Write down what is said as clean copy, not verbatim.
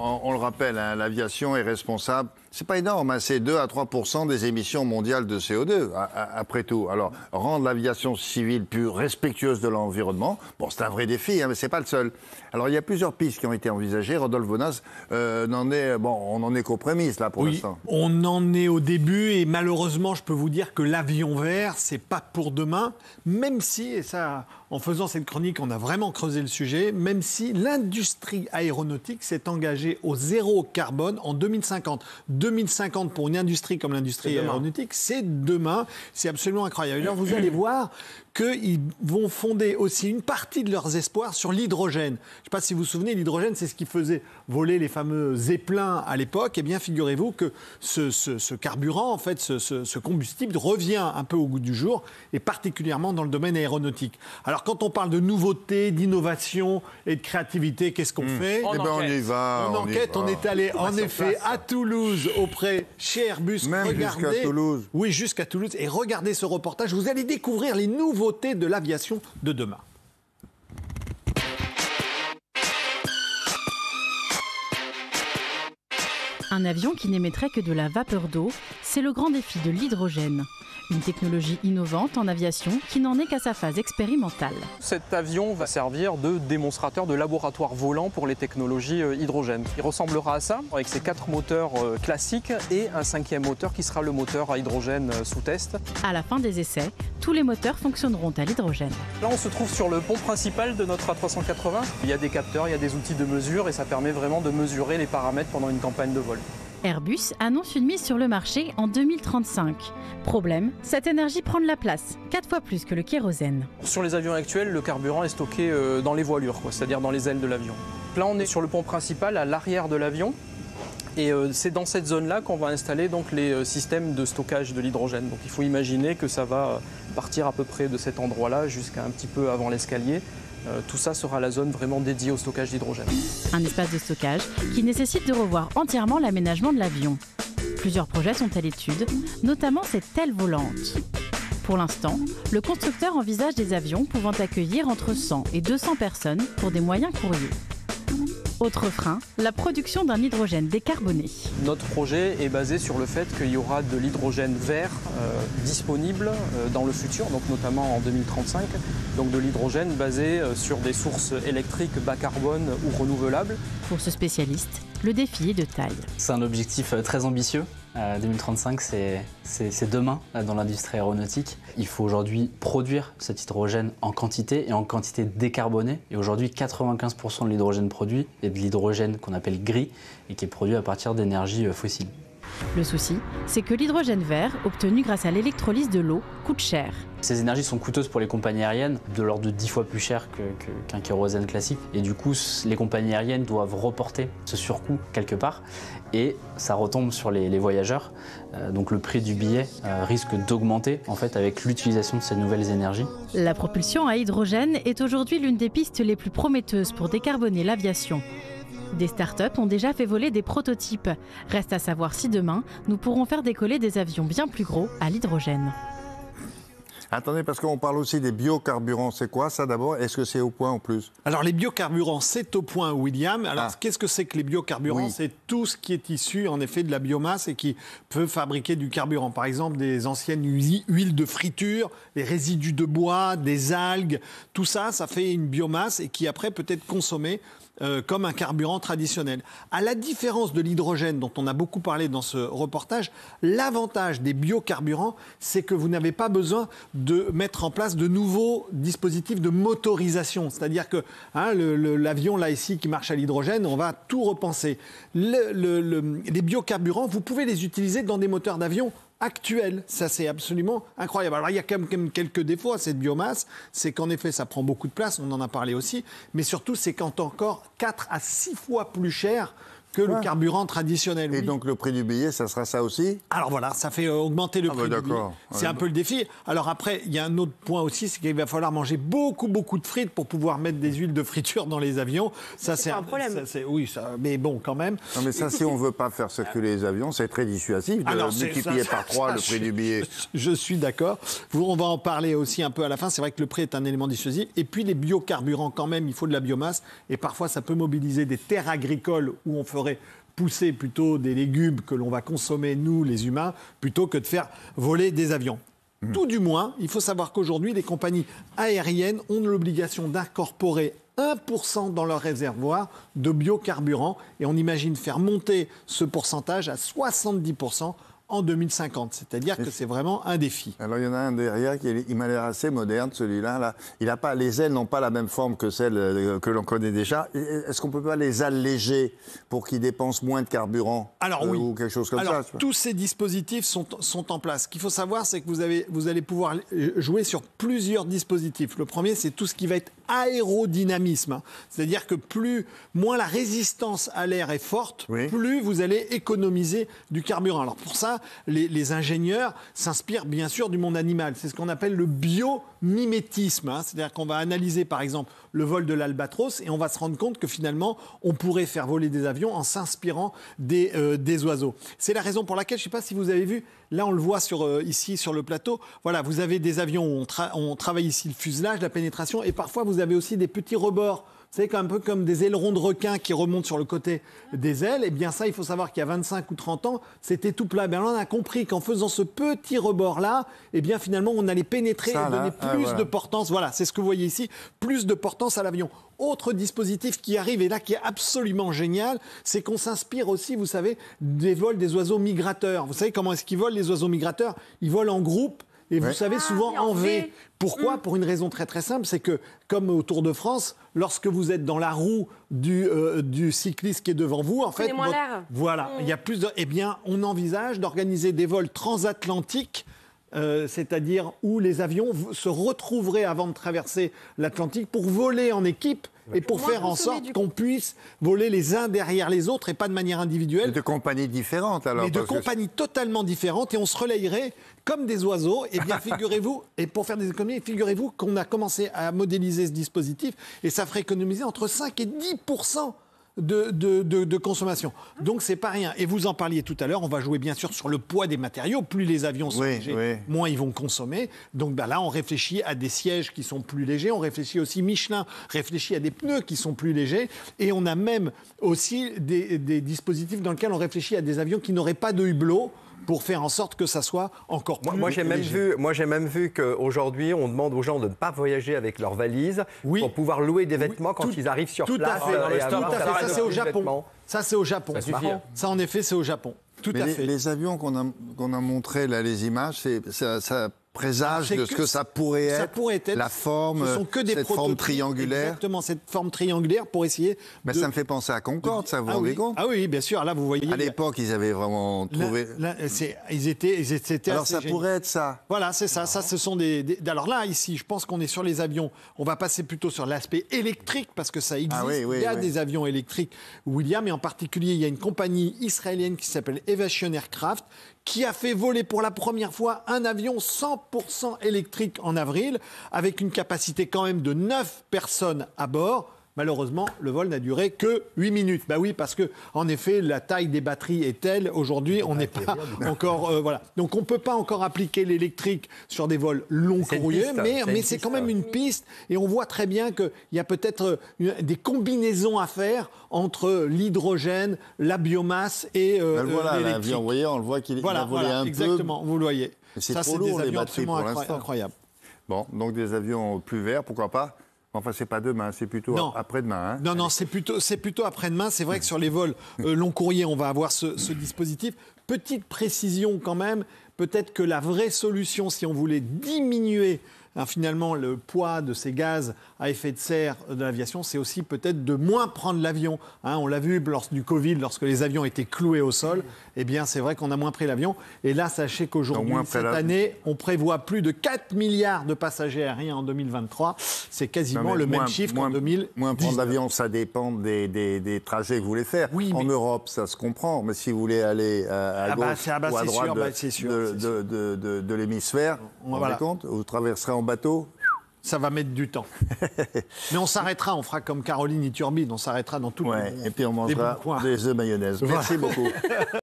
On le rappelle, hein, l'aviation est responsable, c'est pas énorme, hein, c'est 2 à 3% des émissions mondiales de CO2, après tout. Alors, rendre l'aviation civile plus respectueuse de l'environnement, bon, c'est un vrai défi, hein, mais c'est pas le seul. Alors, il y a plusieurs pistes qui ont été envisagées. Rodolphe Bonas, on n'en est qu'aux prémices, là, pour l'instant. On en est au début, et malheureusement, je peux vous dire que l'avion vert, c'est pas pour demain, même si, et ça, en faisant cette chronique, on a vraiment creusé le sujet, même si l'industrie aéronautique s'est engagée au zéro carbone en 2050. 2050 pour une industrie comme l'industrie aéronautique, c'est demain. C'est absolument incroyable. Alors vous allez voir qu'ils vont fonder aussi une partie de leurs espoirs sur l'hydrogène. Je ne sais pas si vous vous souvenez, l'hydrogène, c'est ce qui faisait voler les fameux zeppelins à l'époque. Eh bien, figurez-vous que ce carburant, en fait, ce combustible revient un peu au goût du jour, et particulièrement dans le domaine aéronautique. Alors, quand on parle de nouveautés, d'innovation et de créativité, qu'est-ce qu'on fait ? On y va. On enquête, on est allé en effet à Toulouse, chez Airbus. Même jusqu'à Toulouse. Oui, jusqu'à Toulouse. Et regardez ce reportage, vous allez découvrir les nouveautés de l'aviation de demain. Un avion qui n'émettrait que de la vapeur d'eau, c'est le grand défi de l'hydrogène. Une technologie innovante en aviation qui n'en est qu'à sa phase expérimentale. Cet avion va servir de démonstrateur, de laboratoire volant pour les technologies hydrogène. Il ressemblera à ça, avec ses 4 moteurs classiques et un 5e moteur qui sera le moteur à hydrogène sous test. À la fin des essais, tous les moteurs fonctionneront à l'hydrogène. Là, on se trouve sur le pont principal de notre A380. Il y a des capteurs, il y a des outils de mesure et ça permet vraiment de mesurer les paramètres pendant une campagne de vol. Airbus annonce une mise sur le marché en 2035. Problème, cette énergie prend de la place, 4 fois plus que le kérosène. Sur les avions actuels, le carburant est stocké dans les voilures, c'est-à-dire dans les ailes de l'avion. Là, on est sur le pont principal, à l'arrière de l'avion. Et c'est dans cette zone-là qu'on va installer donc, les systèmes de stockage de l'hydrogène. Donc il faut imaginer que ça va partir à peu près de cet endroit-là jusqu'à un petit peu avant l'escalier. Tout ça sera la zone vraiment dédiée au stockage d'hydrogène. Un espace de stockage qui nécessite de revoir entièrement l'aménagement de l'avion. Plusieurs projets sont à l'étude, notamment cette aile volante. Pour l'instant, le constructeur envisage des avions pouvant accueillir entre 100 et 200 personnes pour des moyens courriers. Autre frein, la production d'un hydrogène décarboné. Notre projet est basé sur le fait qu'il y aura de l'hydrogène vert disponible dans le futur, donc notamment en 2035. Donc de l'hydrogène basé sur des sources électriques bas carbone ou renouvelables. Pour ce spécialiste, le défi est de taille. C'est un objectif très ambitieux. 2035, c'est demain dans l'industrie aéronautique. Il faut aujourd'hui produire cet hydrogène en quantité et en quantité décarbonée. Et aujourd'hui, 95% de l'hydrogène produit est de l'hydrogène qu'on appelle gris et qui est produit à partir d'énergies fossiles. Le souci, c'est que l'hydrogène vert, obtenu grâce à l'électrolyse de l'eau, coûte cher. Ces énergies sont coûteuses pour les compagnies aériennes, de l'ordre de 10 fois plus cher qu'un kérosène classique. Et du coup, les compagnies aériennes doivent reporter ce surcoût quelque part. Et ça retombe sur les voyageurs. Donc le prix du billet risque d'augmenter en fait, avec l'utilisation de ces nouvelles énergies. La propulsion à hydrogène est aujourd'hui l'une des pistes les plus prometteuses pour décarboner l'aviation. Des startups ont déjà fait voler des prototypes. Reste à savoir si demain, nous pourrons faire décoller des avions bien plus gros à l'hydrogène. Attendez, parce qu'on parle aussi des biocarburants. C'est quoi ça d'abord? Est-ce que c'est au point en plus? Alors les biocarburants, c'est au point, William. Alors qu'est-ce que c'est que les biocarburants? C'est tout ce qui est issu en effet de la biomasse et qui peut fabriquer du carburant. Par exemple, des anciennes huiles de friture, les résidus de bois, des algues. Tout ça, ça fait une biomasse et qui après peut être consommée comme un carburant traditionnel. À la différence de l'hydrogène dont on a beaucoup parlé dans ce reportage, l'avantage des biocarburants, c'est que vous n'avez pas besoin de mettre en place de nouveaux dispositifs de motorisation. C'est-à-dire que l'avion là ici qui marche à l'hydrogène, on va tout repenser. Les biocarburants, vous pouvez les utiliser dans des moteurs d'avion actuel. Ça, c'est absolument incroyable. Alors, il y a quand même quelques défauts à cette biomasse. C'est qu'en effet, ça prend beaucoup de place. On en a parlé aussi. Mais surtout, c'est qu'en encore 4 à 6 fois plus cher que le carburant traditionnel. Et donc le prix du billet, ça sera ça aussi? Alors voilà, ça fait augmenter le prix du billet. C'est un peu le défi. Alors après, il y a un autre point aussi, c'est qu'il va falloir manger beaucoup de frites pour pouvoir mettre des huiles de friture dans les avions. Ça, c'est un problème. Mais bon, quand même. Non, mais ça, si on ne veut pas faire circuler les avions, c'est très dissuasif de multiplier par 3 le prix du billet. Je suis d'accord. On va en parler aussi un peu à la fin. C'est vrai que le prix est un élément dissuasif. Et puis les biocarburants, quand même, il faut de la biomasse. Et parfois, ça peut mobiliser des terres agricoles où on ferait ferait pousser plutôt des légumes que l'on va consommer, nous, les humains, plutôt que de faire voler des avions. Tout du moins, il faut savoir qu'aujourd'hui, les compagnies aériennes ont l'obligation d'incorporer 1% dans leur réservoir de biocarburant. Et on imagine faire monter ce pourcentage à 70% en 2050. C'est-à-dire que c'est vraiment un défi. Alors, il y en a un derrière, il m'a l'air assez moderne, celui-là. Là. Il a pas, les ailes n'ont pas la même forme que celles que l'on connaît déjà. Est-ce qu'on ne peut pas les alléger pour qu'ils dépensent moins de carburant? Alors, oui. Ou quelque chose comme ça? Tous ces dispositifs sont en place. Ce qu'il faut savoir, c'est que vous allez pouvoir jouer sur plusieurs dispositifs. Le premier, c'est tout ce qui va être aérodynamisme. C'est-à-dire que moins la résistance à l'air est forte, plus vous allez économiser du carburant. Alors pour ça, les ingénieurs s'inspirent bien sûr du monde animal. C'est ce qu'on appelle le biomimétisme. C'est-à-dire qu'on va analyser par exemple le vol de l'albatros et on va se rendre compte que finalement, on pourrait faire voler des avions en s'inspirant des oiseaux. C'est la raison pour laquelle, je ne sais pas si vous avez vu, là on le voit ici sur le plateau, voilà, vous avez des avions où on travaille ici le fuselage, la pénétration, et parfois vous avez aussi des petits rebords. Vous savez, un peu comme des ailerons de requin qui remontent sur le côté des ailes. Eh bien ça, il faut savoir qu'il y a 25 ou 30 ans, c'était tout plat. Bien là, on a compris qu'en faisant ce petit rebord-là, eh bien finalement, on allait pénétrer et donner plus de portance. Voilà, c'est ce que vous voyez ici, plus de portance à l'avion. Autre dispositif qui arrive, et là qui est absolument génial, c'est qu'on s'inspire aussi, vous savez, des vols des oiseaux migrateurs. Vous savez comment est-ce qu'ils volent, les oiseaux migrateurs? Ils volent en groupe. Et vous savez, souvent en V. Pourquoi? Pour une raison très très simple, c'est que, comme au Tour de France, lorsque vous êtes dans la roue du cycliste qui est devant vous, en fait, voilà, il y a plus de... Eh bien, on envisage d'organiser des vols transatlantiques, c'est-à-dire où les avions se retrouveraient avant de traverser l'Atlantique pour voler en équipe et pour faire en sorte qu'on puisse voler les uns derrière les autres et pas de manière individuelle. Et de compagnies différentes alors. Mais de compagnies totalement différentes et on se relayerait comme des oiseaux. Et bien figurez-vous, et pour faire des économies, figurez-vous qu'on a commencé à modéliser ce dispositif et ça ferait économiser entre 5 et 10% de consommation. Donc c'est pas rien. Et vous en parliez tout à l'heure, on va jouer bien sûr sur le poids des matériaux. Plus les avions sont légers, moins ils vont consommer. Donc là, on réfléchit à des sièges qui sont plus légers. On réfléchit aussi, Michelin réfléchit à des pneus qui sont plus légers. Et on a même aussi des dispositifs dans lesquels on réfléchit à des avions qui n'auraient pas de hublot, pour faire en sorte que ça soit encore plus léger. Moi, j'ai même vu qu'aujourd'hui, on demande aux gens de ne pas voyager avec leurs valises pour pouvoir louer des vêtements quand ils arrivent sur place. Tout à fait. Ça, c'est au Japon. Ça, c'est au Japon. Ça, en effet, c'est au Japon. Tout à fait. Les avions qu'on a montrés, là, les images, ça présage de ce que ça pourrait être, la forme, ce sont que des cette forme triangulaire. Exactement, cette forme triangulaire pour essayer ça me fait penser à Concorde, ça, vous vous rendez compte? Ah oui, bien sûr, là vous voyez... À l'époque, ils avaient vraiment trouvé... ils étaient alors ça pourrait être ça. Voilà, c'est ça. Ça, ce sont alors là, ici, je pense qu'on est sur les avions. On va passer plutôt sur l'aspect électrique, parce que ça existe. Il y a des avions électriques, William, et en particulier, il y a une compagnie israélienne qui s'appelle Evasion Aircraft, qui a fait voler pour la première fois un avion 100% électrique en avril, avec une capacité quand même de 9 personnes à bord. Malheureusement, le vol n'a duré que 8 minutes. Bah oui, parce que en effet, la taille des batteries est telle. Aujourd'hui, on n'est pas encore... voilà. Donc, on ne peut pas encore appliquer l'électrique sur des vols long courriers, mais c'est quand même une piste. Et on voit très bien qu'il y a peut-être des combinaisons à faire entre l'hydrogène, la biomasse et l'électrique. L'avion, vous voyez, on le voit qu'il a volé un peu. Exactement, vous le voyez. C'est trop lourd, les batteries, pour l'instant. Incroyable. Bon, donc des avions plus verts, pourquoi pas? Enfin, c'est pas demain, c'est plutôt après-demain. Hein. Non, c'est plutôt après-demain. C'est vrai que sur les vols long courrier, on va avoir ce dispositif. Petite précision quand même, peut-être que la vraie solution, si on voulait diminuer finalement le poids de ces gaz à effet de serre de l'aviation, c'est aussi peut-être de moins prendre l'avion. On l'a vu lors du Covid, lorsque les avions étaient cloués au sol, eh bien c'est vrai qu'on a moins pris l'avion. Et là, sachez qu'aujourd'hui, cette année, on prévoit plus de 4 milliards de passagers aériens en 2023. C'est quasiment le même chiffre qu'en 2019. Moins prendre l'avion, ça dépend des trajets que vous voulez faire. Oui, en Europe, ça se comprend. Mais si vous voulez aller à gauche ou à droite de l'hémisphère, vous vous rendez compte? Vous traverserez en bateau. Ça va mettre du temps. Mais on s'arrêtera, on fera comme Caroline Iturbide, on s'arrêtera dans tout le monde. Et puis on mangera des œufs mayonnaise. Merci beaucoup.